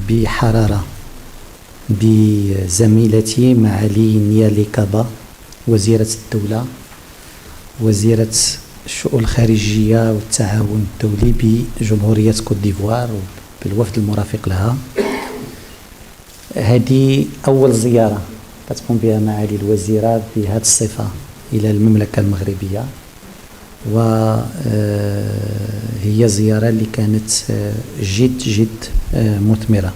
بحرارة بزميلتي معالي نيالي كابا وزيرة الدولة وزيرة الشؤون الخارجية والتعاون الدولي بجمهورية كوت ديفوار بالوفد المرافق لها. هذه أول زيارة كتقوم بها معالي الوزيرة بهذه الصفة إلى المملكة المغربية، وهي زيارة اللي كانت جد مثمرة.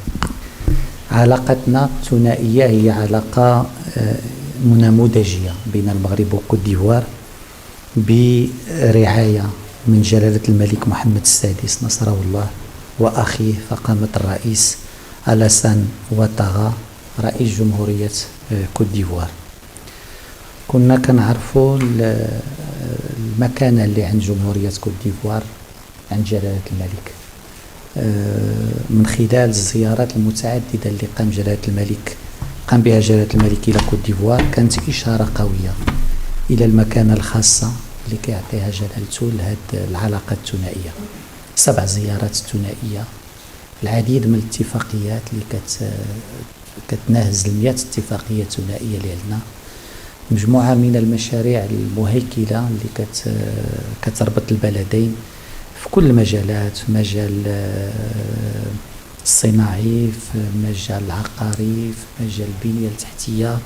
علاقتنا الثنائية هي علاقة نموذجية بين المغرب وكوت ديفوار برعاية من جلالة الملك محمد السادس نصره الله وأخيه فخامة الرئيس ألاسان واتارا رئيس جمهورية كوت ديفوار. كنا كنعرفوا المكانة اللي عند جمهورية كوت ديفوار عند جلالة الملك من خلال الزيارات المتعددة اللي قام بها جلالة الملك إلى كوت ديفوار. كانت إشارة قوية إلى المكانة الخاصة اللي كيعطيها جلالته لهذه العلاقة الثنائية. 7 زيارات ثنائية، العديد من الاتفاقيات اللي كتناهز 100 اتفاقية ثنائية اللي عندنا، مجموعة من المشاريع المهيكلة اللي كتربط البلدين في كل المجالات، في مجال الصناعي، في مجال العقاري، في مجال البنية التحتية،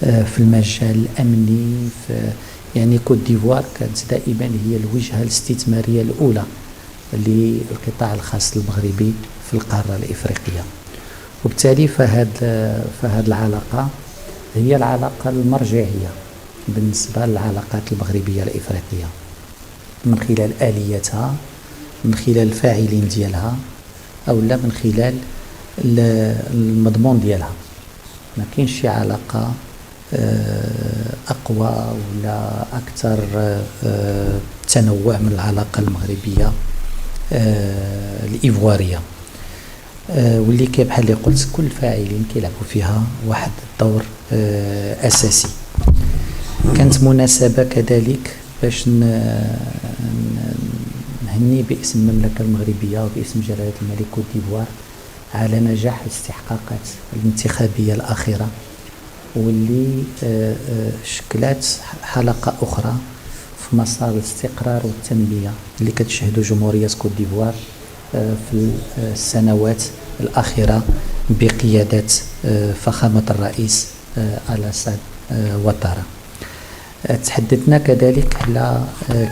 في المجال الأمني. يعني كوت ديفوار كانت دائما هي الوجهة الاستثمارية الأولى للقطاع الخاص المغربي في القارة الإفريقية، وبالتالي فهذه العلاقة هي العلاقة المرجعية بالنسبة للعلاقات المغربية الإفريقية من خلال آليتها، من خلال الفاعلين ديالها، أو لا من خلال المضمون ديالها. ما كاينش شي علاقة أقوى ولا أكثر تنوع من العلاقة المغربية الإيفوارية، واللي بحال اللي قلت كل الفاعلين كيلعبوا فيها واحد الدور أساسي. كانت مناسبة كذلك باش نهني باسم المملكة المغربية وباسم جلالة الملك كوت ديفوار على نجاح الاستحقاقات الانتخابية الأخيرة، واللي شكلت حلقة أخرى في مسار الاستقرار والتنمية اللي كتشهد جمهورية كوت ديفوار في السنوات الأخيرة بقيادة فخامة الرئيس ألاسان واتارا. تحدثنا كذلك على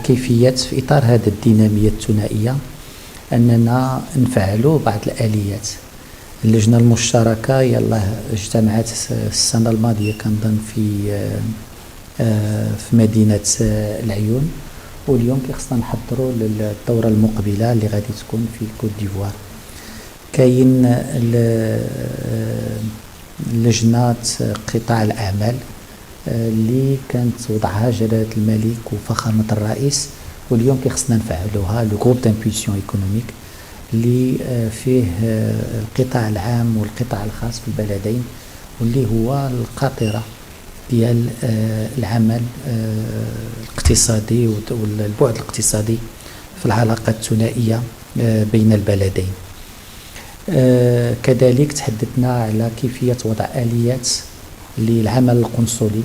كيفية في إطار هذه الدينامية الثنائية أننا نفعلوا بعض الآليات. اللجنة المشتركة يلا اجتمعت السنة الماضية كنظن في مدينة العيون، واليوم خصنا نحضروا للدورة المقبلة اللي غادي تكون في كوت ديفوار. كاين لجنات قطاع الأعمال اللي كانت وضعها جلالة الملك وفخامة الرئيس، واليوم خصنا نفعلوها لو جروب دامبولسيون ايكونوميك اللي فيه القطاع العام والقطاع الخاص في البلدين، واللي هو القاطرة ديال العمل الاقتصادي والبعد الاقتصادي في العلاقة الثنائية بين البلدين. كذلك تحدثنا على كيفية وضع آليات للعمل القنصلي،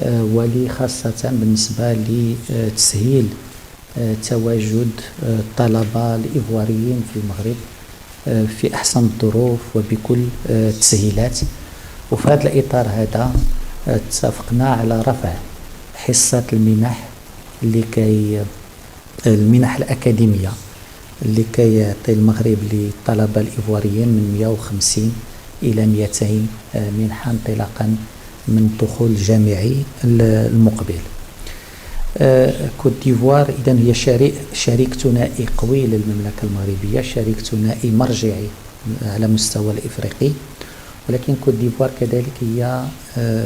ولي خاصة بالنسبة لتسهيل تواجد الطلبة الإيفواريين في المغرب في أحسن الظروف وبكل التسهيلات. وفي هذا الإطار هذا اتفقنا على رفع حصة المنح المنح الأكاديمية اللي كيعطي المغرب للطلبة الإيفواريين من 150 إلى 200 منحة انطلاقا من الدخول الجامعي المقبل. كوت ديفوار إذن هي شريك ثنائي قوي للمملكة المغربية، شريك ثنائي مرجعي على مستوى الإفريقي، ولكن كوت ديفوار كذلك هي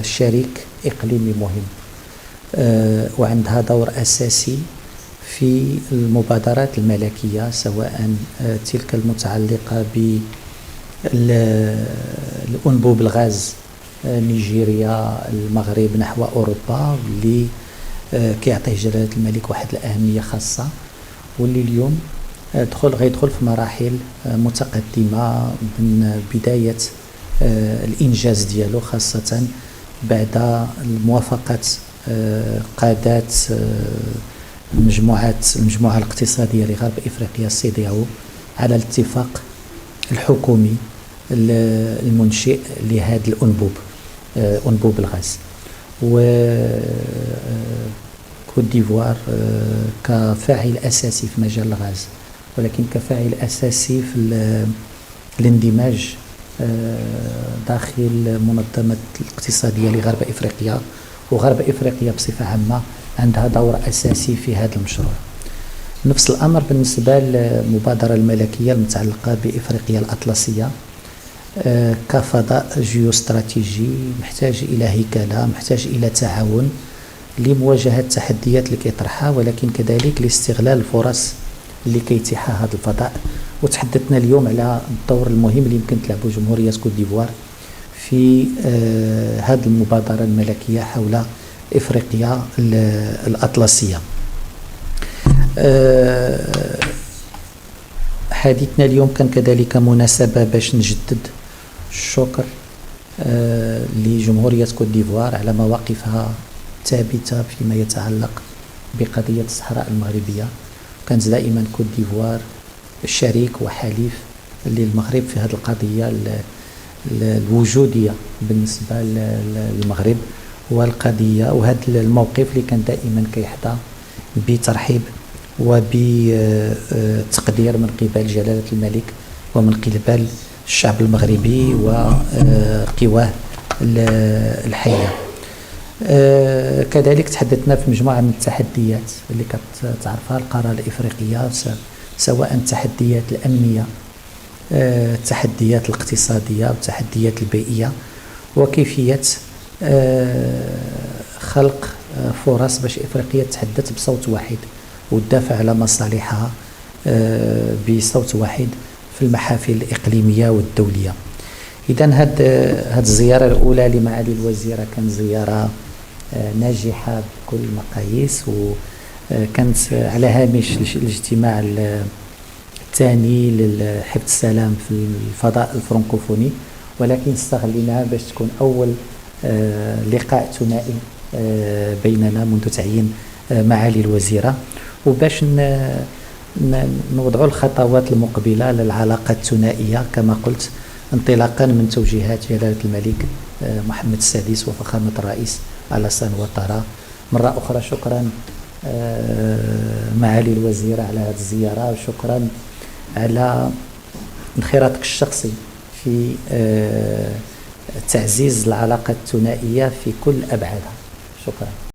شريك إقليمي مهم وعندها دور أساسي في المبادرات الملكية، سواء تلك المتعلقة بالأنبوب الغاز نيجيريا المغرب نحو أوروبا، واللي كيعطيه جلالة الملك واحد الأهمية خاصة، واللي اليوم غيدخل في مراحل متقدمة من بداية الإنجاز ديالو، خاصة بعد موافقة قادات المجموعة الاقتصادية لغرب إفريقيا CEDEAO على الاتفاق الحكومي المنشئ لهذا أنبوب الغاز. وكوت ديفوار كفاعل أساسي في مجال الغاز، ولكن كفاعل أساسي في الاندماج داخل منظمة الاقتصادية لغرب إفريقيا، وغرب إفريقيا بصفة عامة عندها دور أساسي في هذا المشروع. نفس الأمر بالنسبة للمبادرة الملكية المتعلقة بإفريقيا الأطلسية كفضاء جيوستراتيجي محتاج إلى هيكلة، محتاج إلى تعاون لمواجهة التحديات اللي كيطرحها، ولكن كذلك لاستغلال الفرص اللي كيتيحها هذا الفضاء. وتحدثنا اليوم على الدور المهم اللي يمكن تلعبه جمهورية كوت ديفوار في هذه المبادرة الملكية حول إفريقيا الأطلسية. حديثنا اليوم كان كذلك مناسبة باش نجدد الشكر لجمهورية كوت ديفوار على مواقفها ثابتة فيما يتعلق بقضية الصحراء المغربية. كانت دائما كوت ديفوار شريك وحليف للمغرب في هذه القضية الوجودية بالنسبة للمغرب، والقضية وهذا الموقف اللي كان دائما كيحظى بترحيب وبتقدير من قبل جلالة الملك ومن قبل الشعب المغربي وقواه الحية. كذلك تحدثنا في مجموعة من التحديات اللي كتعرفها القارة الإفريقية، سواء التحديات الأمنية، التحديات الاقتصادية والتحديات البيئية، وكيفية خلق فرص باش إفريقيا تتحدث بصوت واحد وتدافع على مصالحها بصوت واحد في المحافل الإقليمية والدولية. إذن هاد الزيارة الأولى لمعالي الوزيرة كانت زيارة ناجحة بكل المقاييس، وكانت على هامش الاجتماع الثاني لحفظ السلام في الفضاء الفرنكوفوني، ولكن استغليناها باش تكون أول لقاء ثنائي بيننا منذ تعيين معالي الوزيرة، وباش نوضعوا الخطوات المقبلة للعلاقة الثنائية كما قلت، انطلاقا من توجيهات جلالة الملك محمد السادس وفخامة الرئيس علاسان وطارا. مرة أخرى شكرا معالي الوزيرة على هذه الزيارة، وشكرا على انخراطك الشخصي في تعزيز العلاقة الثنائية في كل أبعادها. شكرا.